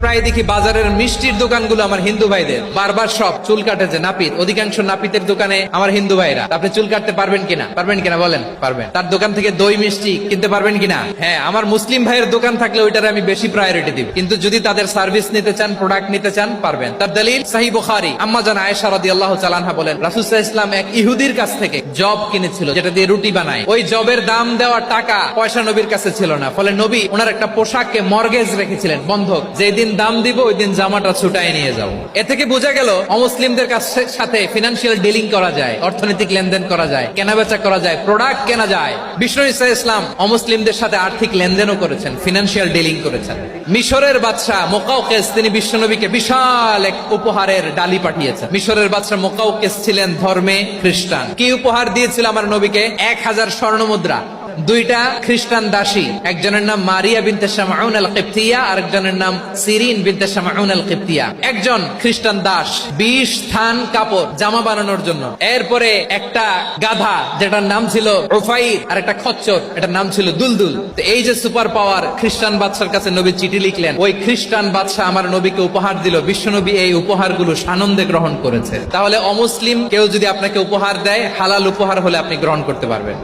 প্রায় দেখি বাজারের মিষ্টির দোকানগুলো আমার হিন্দু ভাইদের, বারবার সব চুল কাটে যে নাপিত, অধিকাংশ নাপিতের দোকানে আমার হিন্দু ভাইরা। আপনি চুল কাটতে পারবেন কিনা? পারবেন কিনা বলেন? পারবেন। তার দোকান থেকে দই মিষ্টি কিনতে পারবেন কিনা? হ্যাঁ, আমার মুসলিম ভাইয়ের দোকান থাকলে ওইটারে আমি বেশি প্রায়োরিটি দিব, কিন্তু যদি তাদের সার্ভিস নিতে চান, প্রোডাক্ট নিতে চান, পারবেন। তার দলিল সহিহ বুখারী, আম্মা জান আয়েশা রাদিয়াল্লাহু তাআলা আনহা বলেন, রাসূল সাল্লাল্লাহু আলাইহি ওয়াসাল্লাম এক ইহুদির কাছ থেকে জব কিনেছিল, যেটা দিয়ে রুটি বানায়। ওই জবের দাম দেওয়া টাকা পয়সা নবীর কাছে ছিল না, ফলে নবী ওনার একটা পোশাককে মর্গেজ রেখেছিলেন, বন্ধক। যেদিন দাম দিব ওই দিন জামাটা ছুটায় নিয়ে যাও। এ থেকে বোঝা গেল অমুসলিমদের সাথে ফিনান্সিয়াল ডিলিং করা যায়, অর্থনৈতিক লেনদেন করা যায়, কেনাবেচা করা যায়, প্রোডাক্ট কেনা যায়। বিষ্ণু ঈসা ইসলাম অমুসলিমদের সাথে আর্থিক লেনদেনও করেছেন, ফিনান্সিয়াল ডিলিং করেছেন। মিশরের বাদশাহ মুকাউকেস তিনি বিশ্বনবীকে বিশাল এক উপহারের ডালি পাঠিয়েছেন। মিশরের বাদশাহ মুকাউকেস ছিলেন ধর্মে খ্রিস্টান। কি উপহার দিয়েছিল আমার নবীকে? 1000 স্বর্ণ মুদ্রা, 2টা খ্রিস্টান দাসী, একজনের নাম মারিয়া বিনতে শামউন আল কিবতিয়া, আরেকজনের নাম সিরিন বিনতে শামউন আল কিবতিয়া। একজন খ্রিস্টান দাস 20 থান কাপড় জামা বানানোর জন্য, এরপরে একটা গাধা যেটার নাম ছিল উফাইর, আর একটা খচ্চর এটার নাম ছিল দুলদুল। তো এই যে সুপার পাওয়ার, খ্রিস্টান বাদশার কাছে নবী চিঠি লিখলেন, ওই খ্রিস্টান বাদশা আমার নবীকে উপহার দিল। বিশ্বনবী এই উপহারগুলো সানন্দে গ্রহণ করেছে। তাহলে অমুসলিম কেউ যদি আপনাকে উপহার দেয়, হালাল উপহার হলে আপনি গ্রহণ করতে পারবেন।